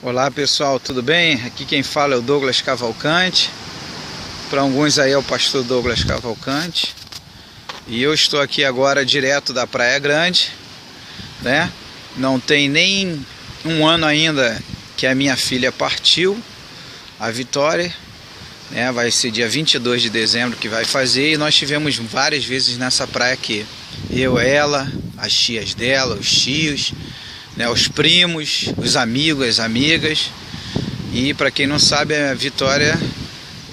Olá pessoal, tudo bem? Aqui quem fala é o Douglas Cavalcante. Para alguns aí é o pastor Douglas Cavalcante. E eu estou aqui agora direto da Praia Grande, né? Não tem nem um ano ainda que a minha filha partiu, a Vitória, né? Vai ser dia 22 de dezembro que vai fazer, e nós tivemos várias vezes nessa praia aqui. Eu, ela, as tias dela, os tios, né, os primos, os amigos, as amigas. E para quem não sabe, a Vitória,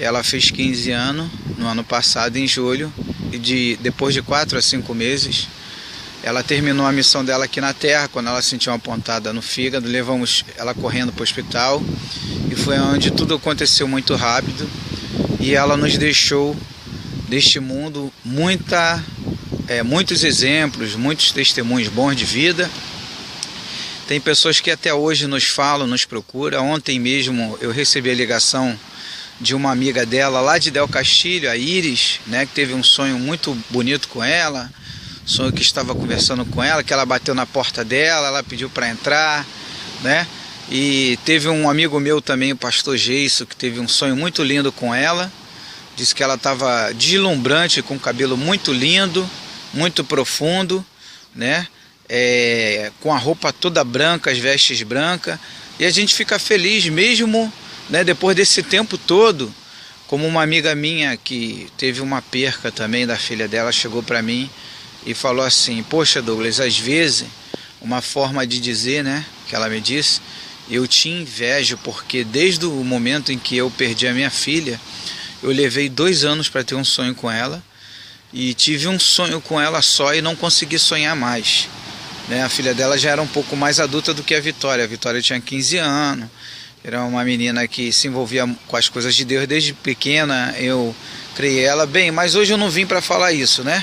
ela fez 15 anos no ano passado, em julho, e depois de 4 a 5 meses, ela terminou a missão dela aqui na Terra. Quando ela sentiu uma pontada no fígado, levamos ela correndo para o hospital, e foi onde tudo aconteceu muito rápido, e ela nos deixou deste mundo muitos exemplos, muitos testemunhos bons de vida. Tem pessoas que até hoje nos falam, nos procuram. Ontem mesmo eu recebi a ligação de uma amiga dela lá de Del Castilho, a Iris, né, que teve um sonho muito bonito com ela, sonho que estava conversando com ela, que ela bateu na porta dela, ela pediu para entrar, né? E teve um amigo meu também, o pastor Geiso, que teve um sonho muito lindo com ela. Disse que ela estava deslumbrante, com cabelo muito lindo, muito profundo, né? Com a roupa toda branca, as vestes brancas, e a gente fica feliz mesmo, né, depois desse tempo todo. Como uma amiga minha que teve uma perca também da filha dela, chegou para mim e falou assim: poxa Douglas, às vezes, uma forma de dizer, né, que ela me disse, eu te invejo, porque desde o momento em que eu perdi a minha filha, eu levei 2 anos para ter um sonho com ela, e tive um sonho com ela só e não consegui sonhar mais. A filha dela já era um pouco mais adulta do que a Vitória. A Vitória tinha 15 anos, era uma menina que se envolvia com as coisas de Deus desde pequena. Eu criei ela bem, mas hoje eu não vim para falar isso, né?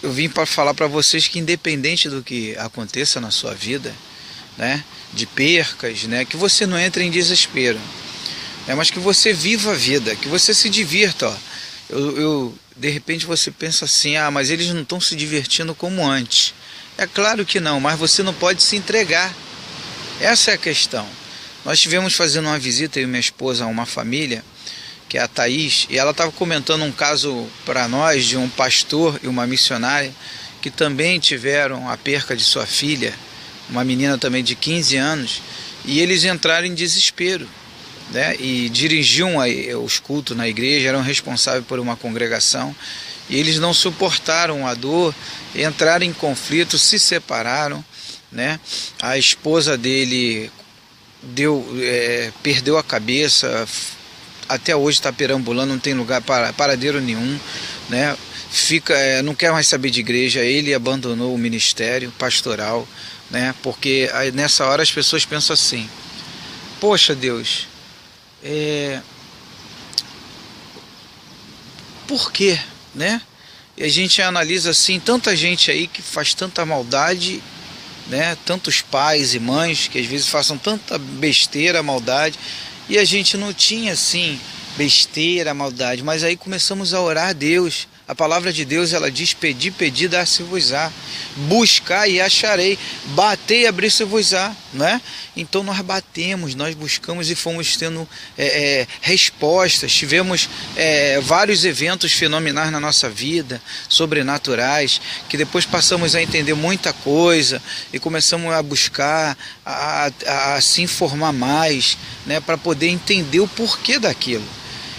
Eu vim para falar para vocês que, independente do que aconteça na sua vida, né, de percas, né, que você não entre em desespero, mas que você viva a vida, que você se divirta. De repente você pensa assim: mas eles não estão se divertindo como antes. É claro que não, mas você não pode se entregar. Essa é a questão. Nós estivemos fazendo uma visita, eu e minha esposa, a uma família, que é a Thaís, e ela estava comentando um caso para nós de um pastor e uma missionária que também tiveram a perca de sua filha, uma menina também de 15 anos, e eles entraram em desespero, né, e dirigiam os cultos na igreja, eram responsáveis por uma congregação, e eles não suportaram a dor, entraram em conflito, se separaram, né? A esposa dele perdeu a cabeça, até hoje está perambulando, não tem lugar paradeiro nenhum, né? Não quer mais saber de igreja. Ele abandonou o ministério pastoral, né? Porque nessa hora as pessoas pensam assim: poxa Deus, por quê, né? E a gente analisa assim, tanta gente aí que faz tanta maldade, né? Tantos pais e mães que às vezes façam tanta besteira, maldade, e a gente não tinha assim besteira, maldade. Mas aí começamos a orar a Deus. A palavra de Deus, ela diz: pedi, pedi, dar-se-vos-á, buscar e acharei, bater e abrir-se-vos-á, né? Então nós batemos, nós buscamos e fomos tendo respostas. Tivemos vários eventos fenomenais na nossa vida, sobrenaturais, que depois passamos a entender muita coisa e começamos a buscar, a se informar mais, né, para poder entender o porquê daquilo.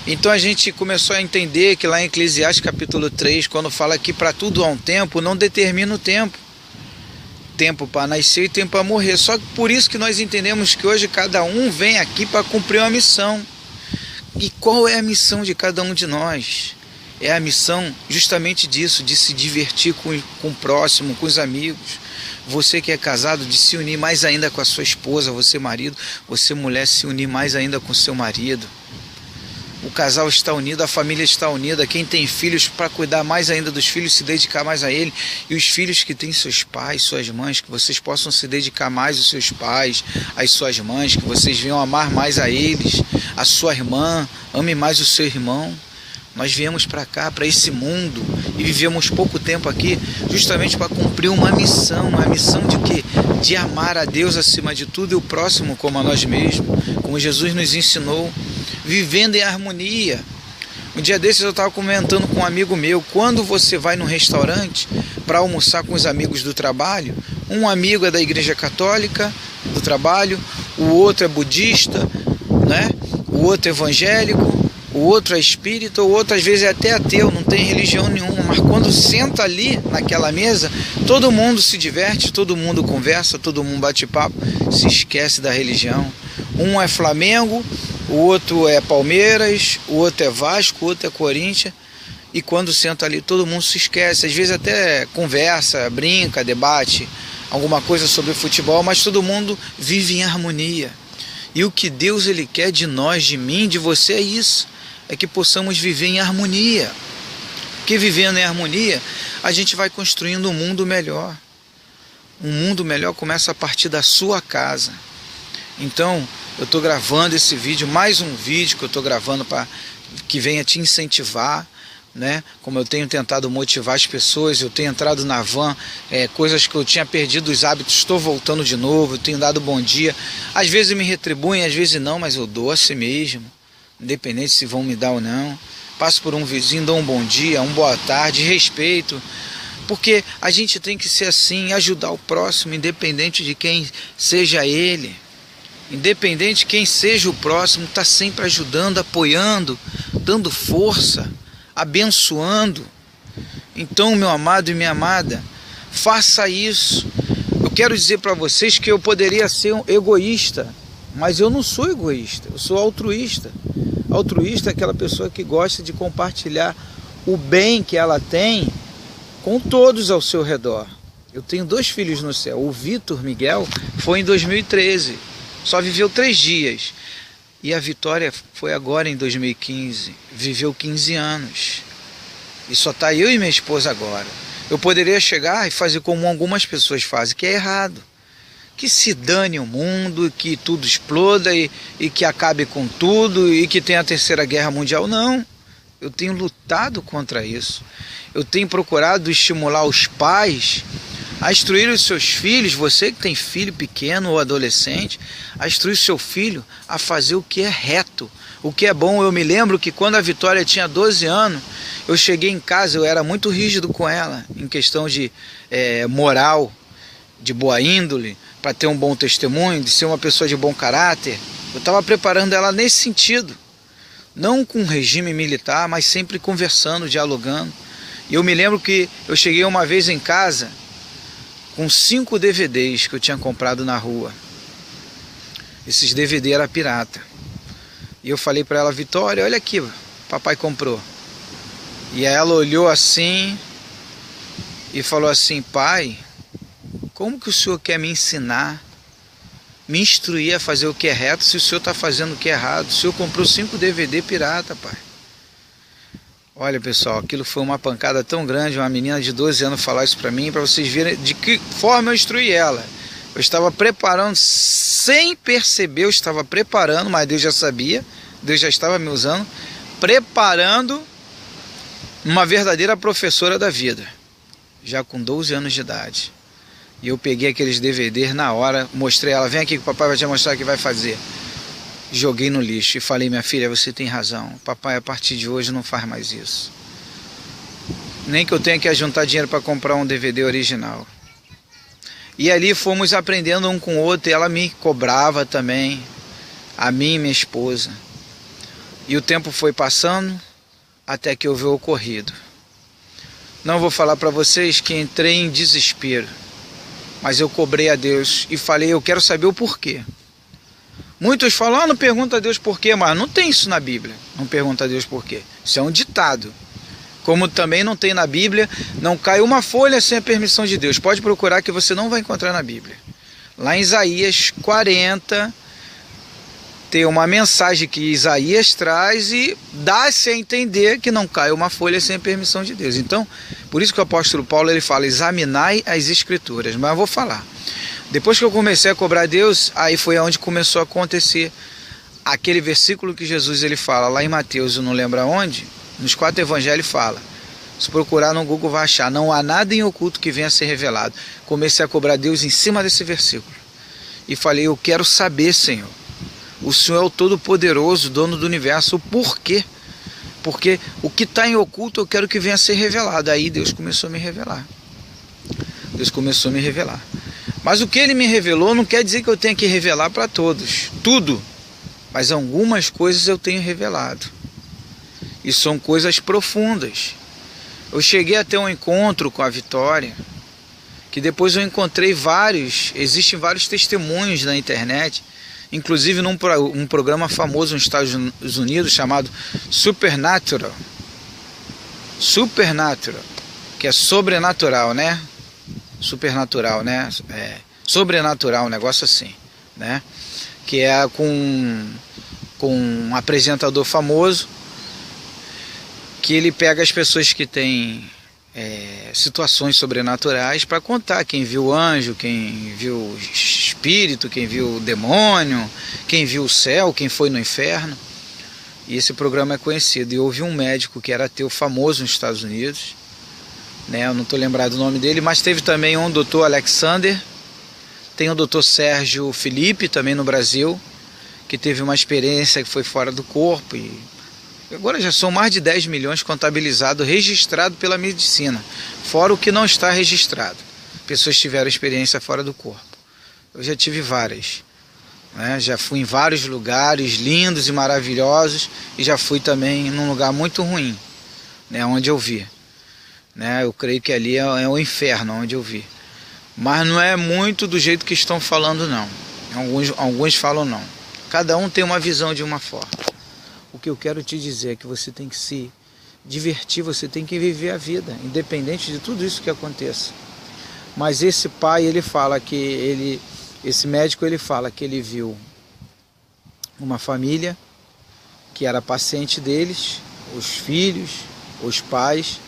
Então a gente começou a entender que lá em Eclesiastes capítulo 3, quando fala que para tudo há um tempo, não determina o tempo. Tempo para nascer e tempo para morrer. Só que por isso que nós entendemos que hoje cada um vem aqui para cumprir uma missão. E qual é a missão de cada um de nós? É a missão justamente disso, de se divertir com o próximo, com os amigos. Você que é casado, de se unir mais ainda com a sua esposa, você marido, você mulher, se unir mais ainda com o seu marido. O casal está unido, a família está unida. Quem tem filhos, para cuidar mais ainda dos filhos, se dedicar mais a ele. E os filhos que têm seus pais, suas mães, que vocês possam se dedicar mais aos seus pais, às suas mães, que vocês venham amar mais a eles. A sua irmã, ame mais o seu irmão. Nós viemos para cá, para esse mundo, e vivemos pouco tempo aqui, justamente para cumprir uma missão. A missão de quê? De amar a Deus acima de tudo e o próximo como a nós mesmos, como Jesus nos ensinou, vivendo em harmonia. Um dia desses eu estava comentando com um amigo meu, quando você vai num restaurante para almoçar com os amigos do trabalho, um amigo é da igreja católica, do trabalho, o outro é budista, né? O outro é evangélico, o outro é espírita, o outro às vezes é até ateu, não tem religião nenhuma, mas quando senta ali naquela mesa, todo mundo se diverte, todo mundo conversa, todo mundo bate papo, se esquece da religião. Um é Flamengo, o outro é Palmeiras, o outro é Vasco, o outro é Corinthians, e quando senta ali todo mundo se esquece, às vezes até conversa, brinca, debate alguma coisa sobre futebol, mas todo mundo vive em harmonia. E o que Deus ele quer de nós, de mim, de você é isso, é que possamos viver em harmonia. Porque vivendo em harmonia, a gente vai construindo um mundo melhor. Um mundo melhor começa a partir da sua casa. Então, eu estou gravando esse vídeo, mais um vídeo que eu estou gravando para que venha te incentivar, né? Como eu tenho tentado motivar as pessoas, eu tenho entrado na van, coisas que eu tinha perdido os hábitos, estou voltando de novo, eu tenho dado bom dia. Às vezes me retribuem, às vezes não, mas eu dou a si mesmo, independente se vão me dar ou não. Passo por um vizinho, dou um bom dia, uma boa tarde, respeito, porque a gente tem que ser assim, ajudar o próximo, independente de quem seja ele. Independente de quem seja o próximo, está sempre ajudando, apoiando, dando força, abençoando. Então, meu amado e minha amada, faça isso. Eu quero dizer para vocês que eu poderia ser um egoísta, mas eu não sou egoísta, eu sou altruísta. Altruísta é aquela pessoa que gosta de compartilhar o bem que ela tem com todos ao seu redor. Eu tenho 2 filhos no céu. O Vitor Miguel foi em 2013. Só viveu 3 dias. E a Vitória foi agora em 2015. Viveu 15 anos. E só está eu e minha esposa agora. Eu poderia chegar e fazer como algumas pessoas fazem, que é errado. Que se dane o mundo, que tudo exploda e que acabe com tudo e que tenha a Terceira Guerra Mundial. Não. Eu tenho lutado contra isso. Eu tenho procurado estimular os pais a instruir os seus filhos, você que tem filho pequeno ou adolescente, a instruir o seu filho a fazer o que é reto, o que é bom. Eu me lembro que quando a Vitória tinha 12 anos, eu cheguei em casa, eu era muito rígido com ela, em questão de moral, de boa índole, para ter um bom testemunho, de ser uma pessoa de bom caráter. Eu estava preparando ela nesse sentido, não com regime militar, mas sempre conversando, dialogando. E eu me lembro que eu cheguei uma vez em casa com 5 DVDs que eu tinha comprado na rua. Esses DVD eram pirata. E eu falei para ela, Vitória, olha aqui, papai comprou. E aí ela olhou assim e falou assim, pai, como que o senhor quer me ensinar, me instruir a fazer o que é reto, se o senhor está fazendo o que é errado? O senhor comprou 5 DVD pirata, pai. Olha, pessoal, aquilo foi uma pancada tão grande, uma menina de 12 anos falar isso para mim, para vocês verem de que forma eu instruí ela. Eu estava preparando, sem perceber, eu estava preparando, mas Deus já sabia, Deus já estava me usando, preparando uma verdadeira professora da vida, já com 12 anos de idade. E eu peguei aqueles DVDs na hora, mostrei ela, vem aqui que o papai vai te mostrar o que vai fazer. Joguei no lixo e falei, minha filha, você tem razão, papai a partir de hoje não faz mais isso. Nem que eu tenha que juntar dinheiro para comprar um DVD original. E ali fomos aprendendo um com o outro, e ela me cobrava também, a mim e minha esposa. E o tempo foi passando, até que eu vi o ocorrido. Não vou falar para vocês que entrei em desespero, mas eu cobrei a Deus e falei, eu quero saber o porquê. Muitos falam, não pergunta a Deus por quê, mas não tem isso na Bíblia, não pergunta a Deus por quê. Isso é um ditado. Como também não tem na Bíblia, não cai uma folha sem a permissão de Deus. Pode procurar que você não vai encontrar na Bíblia. Lá em Isaías 40, tem uma mensagem que Isaías traz e dá-se a entender que não cai uma folha sem a permissão de Deus. Então, por isso que o apóstolo Paulo ele fala, examinai as escrituras. Mas eu vou falar. Depois que eu comecei a cobrar a Deus, aí foi onde começou a acontecer aquele versículo que Jesus ele fala, lá em Mateus, eu não lembro aonde, Nos 4 evangelhos fala. Se procurar no Google vai achar. Não há nada em oculto que venha a ser revelado. Comecei a cobrar Deus em cima desse versículo. E falei, eu quero saber, Senhor. O Senhor é o Todo-Poderoso, dono do universo. O porquê? Porque o que está em oculto eu quero que venha a ser revelado. Aí Deus começou a me revelar. Deus começou a me revelar. Mas o que Ele me revelou não quer dizer que eu tenha que revelar para todos. Tudo. Mas algumas coisas eu tenho revelado. E são coisas profundas. Eu cheguei a ter um encontro com a Vitória, que depois eu encontrei existem vários testemunhos na internet, inclusive num programa famoso nos Estados Unidos chamado Supernatural, que é sobrenatural, né? Supernatural, né? Sobrenatural, um negócio assim, né? Que é com um apresentador famoso, que ele pega as pessoas que têm situações sobrenaturais para contar. Quem viu anjo, quem viu espírito, quem viu demônio, quem viu o céu, quem foi no inferno. E esse programa é conhecido. E houve um médico que era ateu famoso nos Estados Unidos, né? Eu não estou lembrado do nome dele, mas teve também um doutor Alexander, tem o doutor Sérgio Felipe também no Brasil, que teve uma experiência que foi fora do corpo e agora já são mais de 10 milhões contabilizados, registrados pela medicina, fora o que não está registrado. Pessoas tiveram experiência fora do corpo. Eu já tive várias, né? Já fui em vários lugares lindos e maravilhosos e já fui também num lugar muito ruim, né? Onde eu vi, né? Eu creio que ali é o inferno onde eu vi. Mas não é muito do jeito que estão falando, não. Alguns falam não. Cada um tem uma visão de uma forma. O que eu quero te dizer é que você tem que se divertir, você tem que viver a vida, independente de tudo isso que aconteça. Mas esse pai, ele fala que esse médico, ele fala que ele viu uma família que era paciente deles, os filhos, os pais,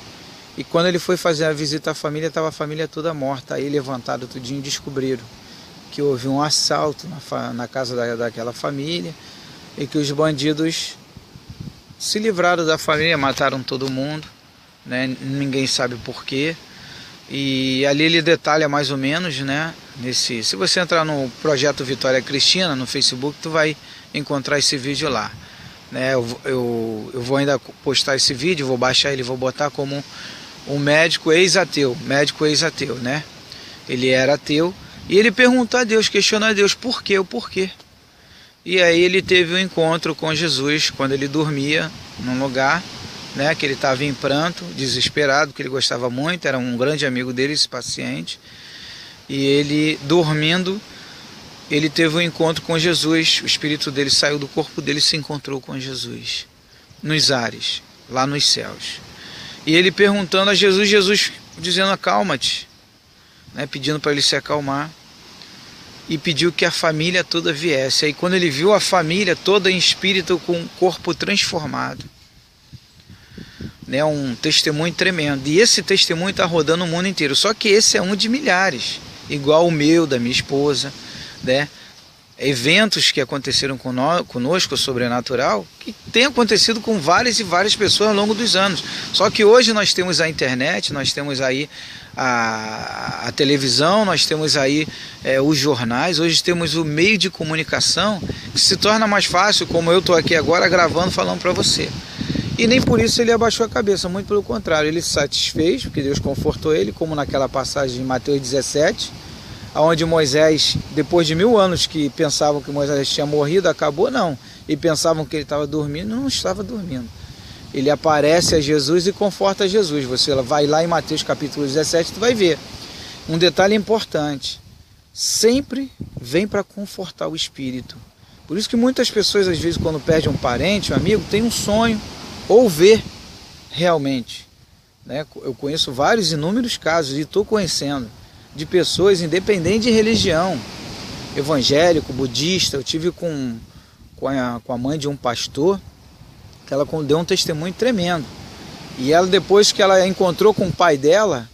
e quando ele foi fazer a visita à família, estava a família toda morta. Aí levantaram tudinho e descobriram que houve um assalto na casa daquela família e que os bandidos se livraram da família, mataram todo mundo, né? Ninguém sabe porquê. E ali ele detalha mais ou menos, né? Se você entrar no Projeto Vitória Cristina no Facebook, tu vai encontrar esse vídeo lá, né? Eu vou ainda postar esse vídeo, vou baixar ele, vou botar como um médico ex-ateu, né? Ele era ateu e ele perguntou a Deus, questionou a Deus, por quê, o porquê? E aí ele teve um encontro com Jesus quando ele dormia num lugar, né, que ele estava em pranto, desesperado, que ele gostava muito, era um grande amigo dele, esse paciente. E ele, dormindo, ele teve um encontro com Jesus, o espírito dele saiu do corpo dele e se encontrou com Jesus, nos ares, lá nos céus. E ele perguntando a Jesus, Jesus dizendo, acalma-te, né, pedindo para ele se acalmar. E pediu que a família toda viesse. Aí quando ele viu a família toda em espírito com o corpo transformado, né, um testemunho tremendo. E esse testemunho está rodando o mundo inteiro. Só que esse é um de milhares, igual o meu, da minha esposa, né? Eventos que aconteceram conosco, sobrenatural, que tem acontecido com várias e várias pessoas ao longo dos anos. Só que hoje nós temos a internet, nós temos aí a televisão, nós temos aí os jornais, hoje temos o meio de comunicação que se torna mais fácil, como eu estou aqui agora gravando, falando para você. E nem por isso ele abaixou a cabeça, muito pelo contrário, ele se satisfez, porque Deus confortou ele, como naquela passagem de Mateus 17, onde Moisés, depois de 1000 anos que pensavam que Moisés tinha morrido, acabou não, e pensavam que ele estava dormindo, não estava dormindo. Ele aparece a Jesus e conforta Jesus. Você vai lá em Mateus capítulo 17, tu vai ver. Um detalhe importante, sempre vem para confortar o espírito. Por isso que muitas pessoas, às vezes, quando perdem um parente, um amigo, tem um sonho, ou vê realmente, né? Eu conheço vários inúmeros casos, e estou conhecendo, de pessoas, independente de religião, evangélico, budista. Eu tive com a mãe de um pastor, que ela deu um testemunho tremendo. E ela, depois que ela encontrou com o pai dela,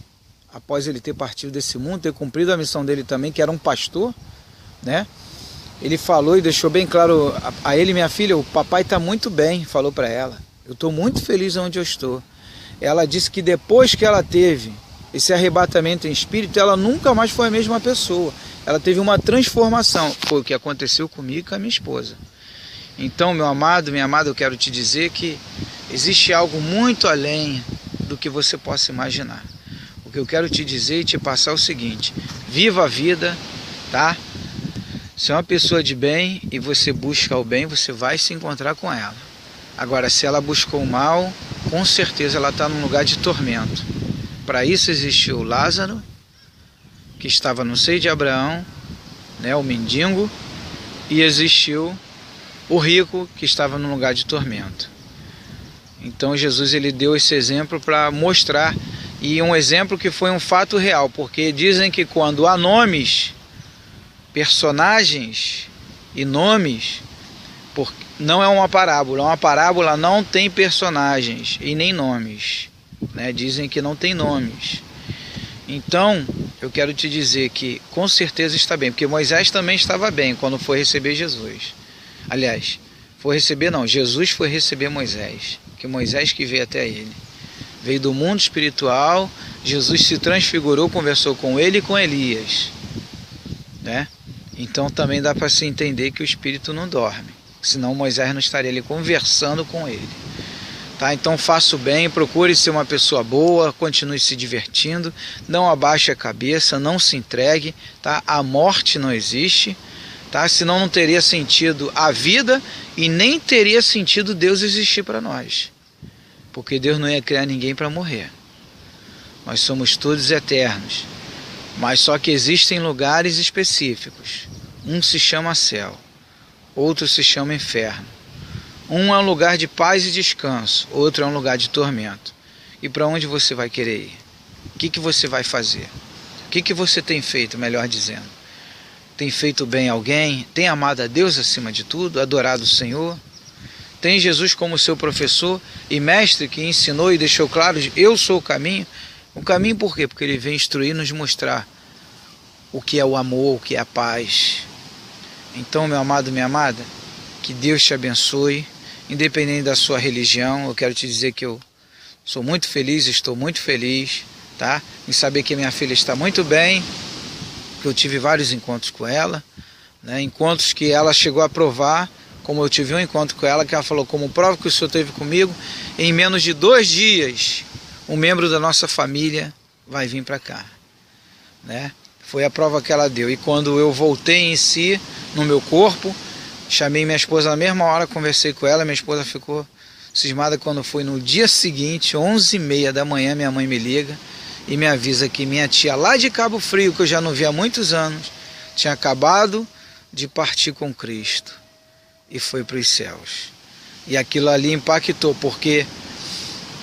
após ele ter partido desse mundo, ter cumprido a missão dele também, que era um pastor, né? Ele falou e deixou bem claro a ele, minha filha, o papai está muito bem, falou para ela. Eu estou muito feliz onde eu estou. Ela disse que depois que ela teve esse arrebatamento em espírito, ela nunca mais foi a mesma pessoa. Ela teve uma transformação. Foi o que aconteceu comigo e com a minha esposa. Então, meu amado, minha amada, eu quero te dizer que existe algo muito além do que você possa imaginar. O que eu quero te dizer e te passar é o seguinte: viva a vida, tá? Se é uma pessoa de bem e você busca o bem, você vai se encontrar com ela. Agora, se ela buscou o mal, com certeza ela está num lugar de tormento. Para isso existiu Lázaro, que estava no seio de Abraão, né, o mendigo, e existiu o rico, que estava num lugar de tormento. Então Jesus ele deu esse exemplo para mostrar, e um exemplo que foi um fato real, porque dizem que quando há nomes, personagens e nomes, não é uma parábola não tem personagens e nem nomes, né? Dizem que não tem nomes. Então eu quero te dizer que com certeza está bem, porque Moisés também estava bem quando foi receber Jesus. Aliás, Jesus foi receber Moisés, que Moisés que veio até ele. Veio do mundo espiritual, Jesus se transfigurou, conversou com ele e com Elias, né? Então também dá para se entender que o espírito não dorme, senão Moisés não estaria ali conversando com ele. Tá? Então faça o bem, procure ser uma pessoa boa, continue se divertindo, não abaixe a cabeça, não se entregue, tá? A morte não existe, tá? Senão não teria sentido a vida e nem teria sentido Deus existir para nós, porque Deus não ia criar ninguém para morrer. Nós somos todos eternos, mas só que existem lugares específicos. Um se chama céu, outro se chama inferno. Um é um lugar de paz e descanso, outro é um lugar de tormento. E para onde você vai querer ir? O que você vai fazer? O que você tem feito, melhor dizendo? Tem feito bem a alguém? Tem amado a Deus acima de tudo? Adorado o Senhor? Tem Jesus como seu professor e mestre que ensinou e deixou claro: eu sou o caminho? O caminho por quê? Porque ele vem instruir, nos mostrar o que é o amor, o que é a paz. Então, meu amado, minha amada, que Deus te abençoe, independente da sua religião. Eu quero te dizer que eu sou muito feliz, estou muito feliz, tá? Em saber que minha filha está muito bem, que eu tive vários encontros com ela, né? Encontros que ela chegou a provar, como eu tive um encontro com ela, que ela falou: como prova que o Senhor esteve comigo, em menos de 2 dias, um membro da nossa família vai vir para cá, né? Foi a prova que ela deu. E quando eu voltei em si, no meu corpo, chamei minha esposa na mesma hora, conversei com ela. Minha esposa ficou cismada quando foi no dia seguinte, 11h30 da manhã, minha mãe me liga e me avisa que minha tia lá de Cabo Frio, que eu já não via há muitos anos, tinha acabado de partir com Cristo e foi para os céus. E aquilo ali impactou, porque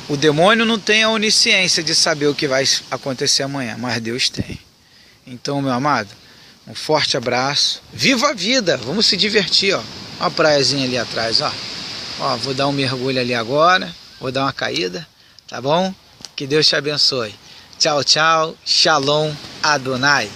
o demônio não tem a onisciência de saber o que vai acontecer amanhã, mas Deus tem. Então, meu amado, um forte abraço. Viva a vida! Vamos se divertir, ó. Uma praiazinha ali atrás, ó. Ó, vou dar um mergulho ali agora. Vou dar uma caída, tá bom? Que Deus te abençoe. Tchau, tchau. Shalom Adonai.